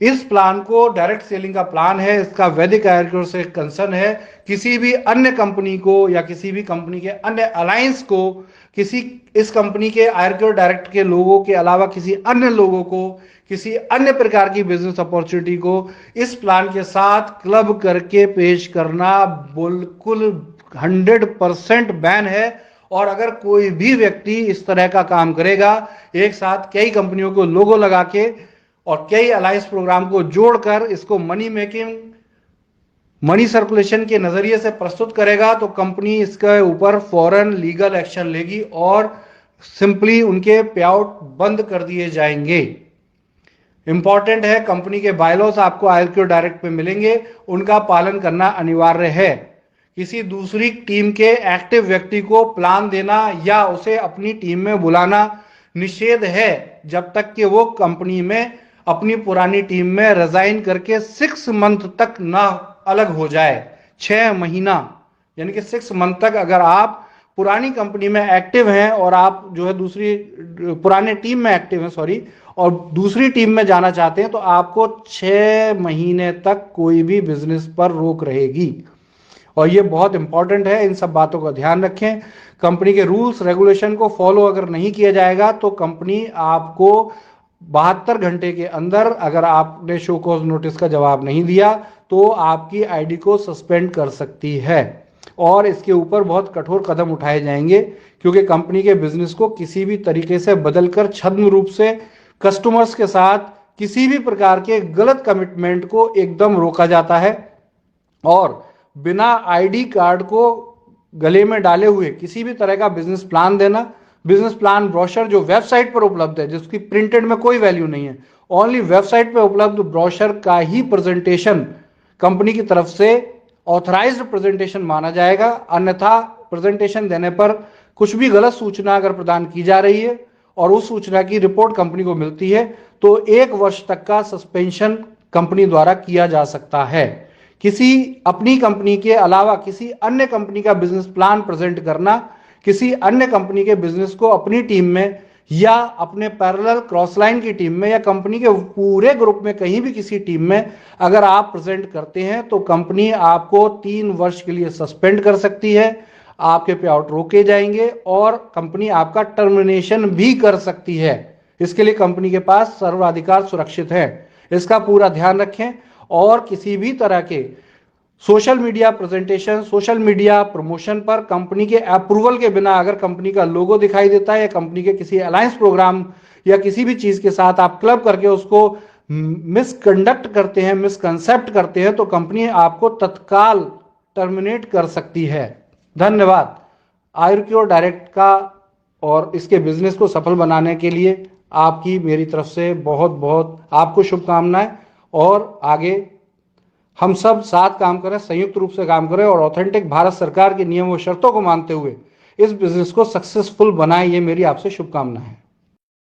इस प्लान को direct selling का प्लान है, इसका वैदिक आयुर्वेद से कंसर्न है। किसी भी अन्य कंपनी को या किसी भी कंपनी के अन्य अलायंस को, किसी इस कंपनी के आयुर्वेद डायरेक्ट के लोगों के अलावा किसी अन्य लोगों को, किसी अन्य प्रकार की बिजनेस अपॉर्चुनिटी को इस प्लान के साथ क्लब करके पेश करना बिल्कुल 100% बैन है। और अगर कोई भी व्यक्ति इस तरह का काम करेगा, एक साथ कई कंपनियों को लोगो लगा के और कई अलायंस प्रोग्राम को जोड़कर इसको मनी मेकिंग, मनी सर्कुलेशन के नजरिए से प्रस्तुत करेगा, तो कंपनी इसके ऊपर फौरन लीगल एक्शन लेगी और सिंपली उनके पे आउट बंद कर दिए जाएंगे। इंपॉर्टेंट है, कंपनी के बायलॉस आपको आयुर्वेद डायरेक्ट पे मिलेंगे, उनका पालन करना अनिवार्य है। किसी दूसरी टीम के एक्टिव व्यक्ति को प्लान देना या उसे अपनी टीम में बुलाना निषेध है, जब तक कि वो कंपनी में अपनी पुरानी टीम में रिजाइन करके 6 मंथ तक ना अलग हो जाए। 6 महीना यानी कि 6 मंथ तक अगर आप पुरानी कंपनी में एक्टिव हैं और आप जो है दूसरी पुराने टीम में एक्टिव हैं सॉरी, और दूसरी टीम में जाना चाहते हैं, तो आपको 6 महीने तक कोई भी बिजनेस पर रोक रहेगी। और ये बहुत इंपॉर्टेंट है, इन सब बातों का ध्यान रखें। कंपनी के रूल्स रेगुलेशन को फॉलो अगर नहीं किया जाएगा तो कंपनी आपको 72 घंटे के अंदर, अगर आपने शो कॉज नोटिस का जवाब नहीं दिया, तो आपकी आईडी को सस्पेंड कर सकती है और इसके ऊपर बहुत कठोर कदम उठाए जाएंगे, क्योंकि कंपनी के बिजनेस को किसी भी तरीके से बदलकर छद्म रूप से कस्टमर्स के साथ किसी भी प्रकार के गलत कमिटमेंट को एकदम रोका जाता है। और बिना आईडी कार्ड को गले में डाले हुए किसी भी तरह का बिजनेस प्लान देना, बिजनेस प्लान ब्रोशर जो वेबसाइट पर उपलब्ध है, जिसकी प्रिंटेड में कोई वैल्यू नहीं है, ओनली वेबसाइट पर उपलब्ध ब्रोशर का ही प्रेजेंटेशन कंपनी की तरफ से ऑथराइज्ड प्रेजेंटेशन माना जाएगा। अन्यथा प्रेजेंटेशन देने पर कुछ भी गलत सूचना अगर प्रदान की जा रही है और उस सूचना की रिपोर्ट कंपनी को मिलती है, तो 1 वर्ष तक का सस्पेंशन कंपनी द्वारा किया जा सकता है। किसी अपनी कंपनी के अलावा किसी अन्य कंपनी का बिजनेस प्लान प्रेजेंट करना, किसी अन्य कंपनी के बिजनेस को अपनी टीम में या अपने पैरेलल क्रॉस लाइन की टीम में या कंपनी के पूरे ग्रुप में कहीं भी किसी टीम में अगर आप प्रेजेंट करते हैं, तो कंपनी आपको 3 वर्ष के लिए सस्पेंड कर सकती है, आपके पे आउट रोके जाएंगे और कंपनी आपका टर्मिनेशन भी कर सकती है। इसके लिए कंपनी के पास सर्वाधिकार सुरक्षित है, इसका पूरा ध्यान रखें। और किसी भी तरह के social media presentation, social media promotion पर कंपनी के अप्रूवल के बिना अगर कंपनी का लोगो दिखाई देता है या कंपनी के किसी अलायंस प्रोग्राम या किसी भी चीज के साथ आप क्लब करके उसको मिसकंडक्ट करते हैं, मिसकंसेप्ट करते हैं, तो कंपनी आपको तत्काल टर्मिनेट कर सकती है। धन्यवाद। आयुर्क्योर डायरेक्ट का और इसके बिजनेस को सफल बनाने के लिए आपकी मेरी तरफ से बहुत बहुत आपको शुभकामनाएं, और आगे हम सब साथ काम करें, संयुक्त रूप से काम करें और ऑथेंटिक भारत सरकार के नियम व शर्तों को मानते हुए इस बिजनेस को सक्सेसफुल बनाएं। ये मेरी आपसे शुभकामनाएं है।